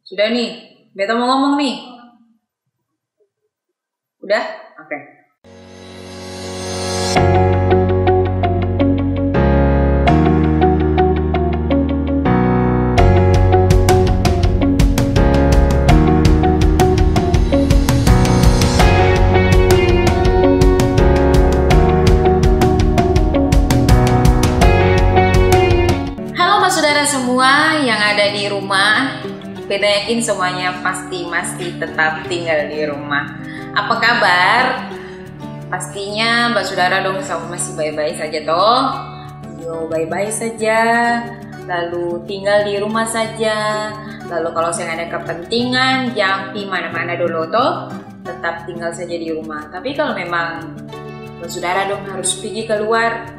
Sudah nih, beta mau ngomong nih. Udah? Oke. Halo Mas Saudara semua yang ada di rumah. Beta yakin semuanya pasti masih tetap tinggal di rumah. Apa kabar? Pastinya Mbak Saudara dong masih baik-baik saja toh? Yo, baik-baik saja. Lalu tinggal di rumah saja. Lalu kalau saya ada kepentingan jangan pi mana-mana dulu toh, tetap tinggal saja di rumah. Tapi kalau memang Mbak Saudara dong harus pergi keluar,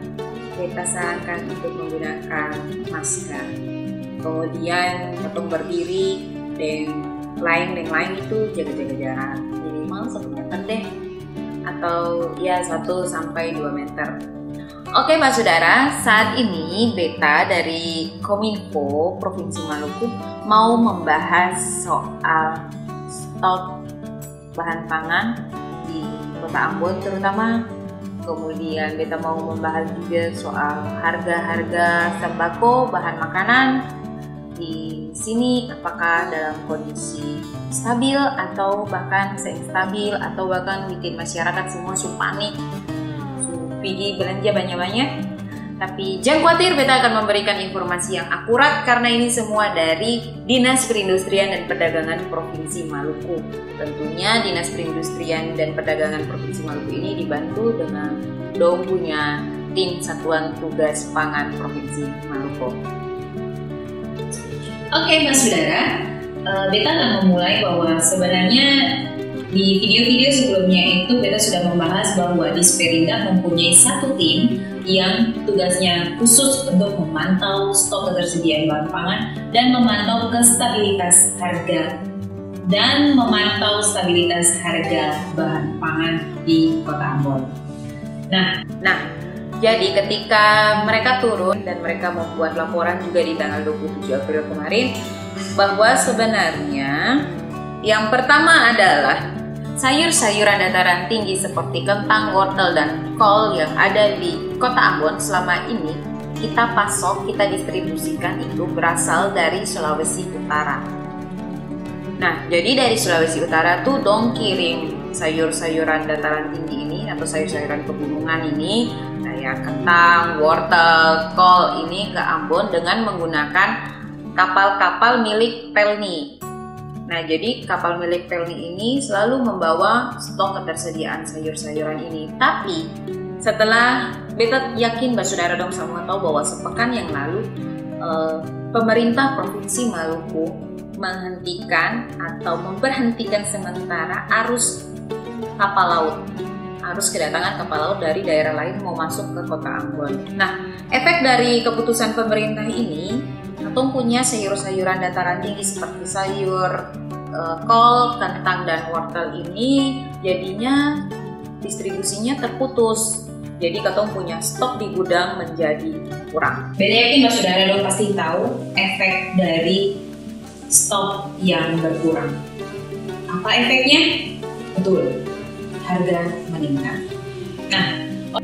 kita sarankan untuk menggunakan masker. Kemudian ketemu berdiri dan lain itu jaga jarak minimal 1 meter deh, atau ya 1-2 meter. Oke Mas Saudara, saat ini beta dari Kominfo Provinsi Maluku mau membahas soal stok bahan pangan di Kota Ambon terutama. Kemudian beta mau membahas juga soal harga-harga sembako bahan makanan di sini, apakah dalam kondisi stabil atau bahkan stabil atau bahkan bikin masyarakat semua panik, pergi belanja banyak-banyak. Tapi jangan khawatir, beta akan memberikan informasi yang akurat karena ini semua dari Dinas Perindustrian dan Perdagangan Provinsi Maluku. Tentunya Dinas Perindustrian dan Perdagangan Provinsi Maluku ini dibantu dengan dong punya tim Satuan Tugas Pangan Provinsi Maluku. Oke Mas Saudara, beta akan memulai bahwa sebenarnya di video-video sebelumnya itu beta sudah membahas bahwa Disperindak mempunyai satu tim yang tugasnya khusus untuk memantau stok ketersediaan bahan pangan dan memantau stabilitas harga bahan pangan di Kota Ambon. Nah, jadi ketika mereka turun dan mereka membuat laporan juga di tanggal 27 April kemarin, bahwa sebenarnya yang pertama adalah sayur-sayuran dataran tinggi seperti kentang, wortel, dan kol yang ada di Kota Ambon selama ini kita pasok, kita distribusikan itu berasal dari Sulawesi Utara. Nah, jadi dari Sulawesi Utara tuh dong kirim sayur-sayuran dataran tinggi ini atau sayur-sayuran pegunungan ini kayak kentang, wortel, kol ini ke Ambon dengan menggunakan kapal-kapal milik Pelni. Nah, jadi kapal milik Pelni ini selalu membawa stok ketersediaan sayur-sayuran ini. Tapi setelah beta yakin Mbak Saudara dong semua tahu bahwa sepekan yang lalu pemerintah Provinsi Maluku menghentikan atau memberhentikan sementara arus kapal laut. Harus kedatangan kapal laut dari daerah lain mau masuk ke Kota Ambon. Nah, efek dari keputusan pemerintah ini, Katong punya sayur-sayuran dataran tinggi seperti sayur kol, kentang, dan wortel ini jadinya distribusinya terputus. Jadi Katong punya stok di gudang menjadi kurang. Beda yakin Mbak Saudara dong pasti tahu efek dari stok yang berkurang. Apa efeknya? Betul, harga meningkat. Nah,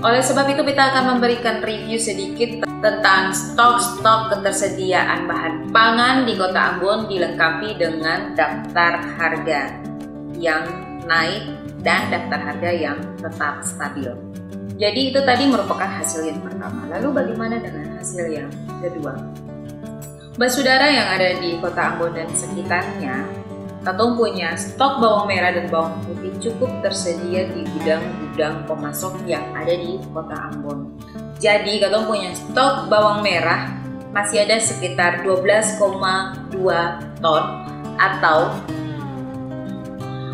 oleh sebab itu kita akan memberikan review sedikit tentang stok-stok ketersediaan bahan pangan di Kota Ambon dilengkapi dengan daftar harga yang naik dan daftar harga yang tetap stabil. Jadi itu tadi merupakan hasil yang pertama. Lalu bagaimana dengan hasil yang kedua? Mbak Saudara yang ada di Kota Ambon dan sekitarnya, Katong punya stok bawang merah dan bawang putih cukup tersedia di gudang-gudang pemasok yang ada di Kota Ambon. Jadi Katong punya stok bawang merah masih ada sekitar 12,2 ton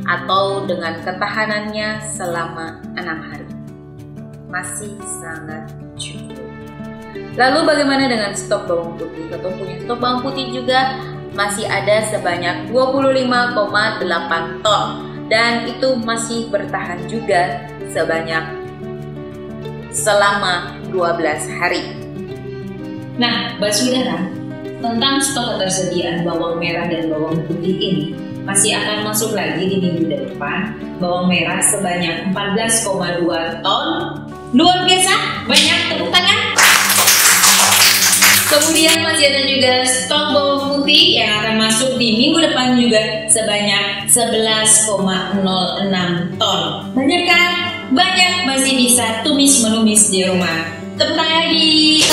atau dengan ketahanannya selama 6 hari. Masih sangat cukup. Lalu bagaimana dengan stok bawang putih? Katong punya stok bawang putih juga masih ada sebanyak 25,8 ton dan itu masih bertahan juga selama 12 hari. Nah, Mbak Saudara, tentang stok ketersediaan bawang merah dan bawang putih ini masih akan masuk lagi di minggu depan. Bawang merah sebanyak 14,2 ton. Luar biasa, banyak, tepuk tangan. Kemudian masih ada juga stok bawang putih yang akan masuk di minggu depan juga sebanyak 11,06 ton. Banyak kan? Banyak, masih bisa tumis-menumis di rumah. Tepuk tangan lagi.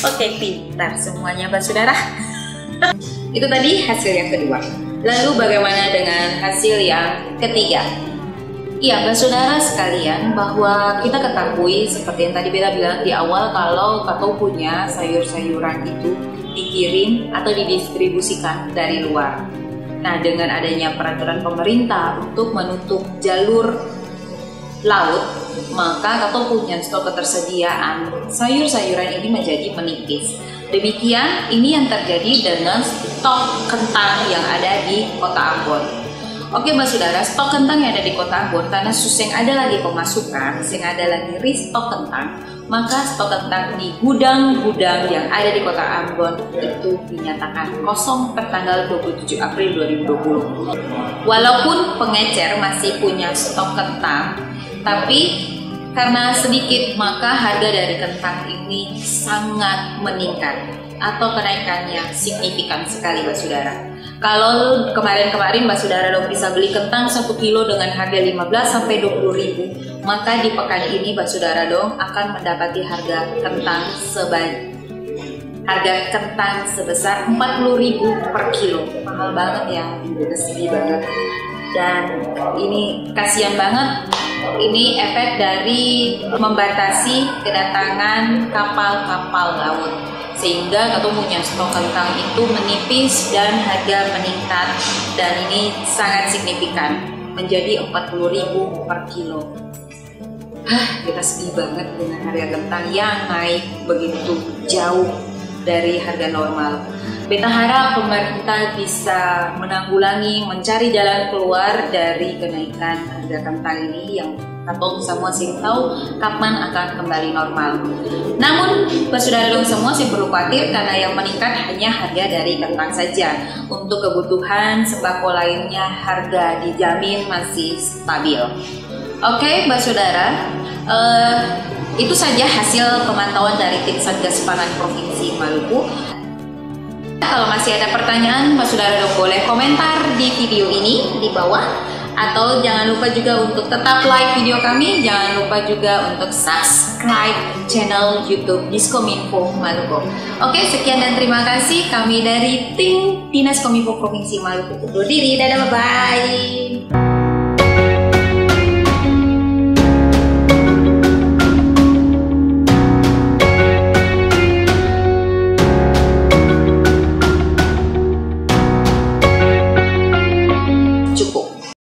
Oke, pintar semuanya, Mbak Saudara. Itu tadi hasil yang kedua. Lalu bagaimana dengan hasil yang ketiga? Iya, Mbak Saudara sekalian, bahwa kita ketahui seperti yang tadi Bella bilang di awal, kalau Kato punya sayur-sayuran itu dikirim atau didistribusikan dari luar. Nah, dengan adanya peraturan pemerintah untuk menutup jalur laut, maka Kato punya stok ketersediaan sayur-sayuran ini menjadi menipis. Demikian ini yang terjadi dengan stok kentang yang ada di Kota Ambon. Oke Mbak Saudara, stok kentang yang ada di Kota Ambon karena suseng ada lagi pemasukan, sing ada lagi restock kentang, maka stok kentang di gudang-gudang yang ada di Kota Ambon itu dinyatakan kosong per tanggal 27 April 2020. Walaupun pengecer masih punya stok kentang, tapi karena sedikit, maka harga dari kentang ini sangat meningkat atau kenaikannya signifikan sekali Mbak Saudara. Kalau kemarin-kemarin Mbak Saudara dong bisa beli kentang 1 kilo dengan harga 15 sampai 20 ribu, maka di pekan ini Mbak Saudara dong akan mendapati harga kentang sebesar 40.000 per kilo. Mahal banget ya, sedih banget. Dan ini kasihan banget. Ini efek dari membatasi kedatangan kapal-kapal laut, sehingga Kato punya stok kentang itu menipis dan harga meningkat, dan ini sangat signifikan menjadi 40.000 per kilo. Kita sedih banget dengan harga kentang yang naik begitu jauh dari harga normal. Beta harap pemerintah bisa menanggulangi, mencari jalan keluar dari kenaikan harga kentang ini yang Kato semua sih tahu kapan akan kembali normal. Namun, Mbak Saudara dong semua sih perlu khawatir karena yang meningkat hanya harga dari kentang saja. Untuk kebutuhan sembako lainnya harga dijamin masih stabil. Oke, Mbak Saudara, itu saja hasil pemantauan dari tim Satgas Pangan Provinsi Maluku. Kalau masih ada pertanyaan, Mbak Saudara boleh komentar di video ini di bawah. Atau jangan lupa juga untuk tetap like video kami. Jangan lupa juga untuk subscribe channel YouTube Diskominfo Maluku. Oke, sekian dan terima kasih. Kami dari tim Dinas Kominfo Provinsi Maluku undur diri. Dadah, bye-bye.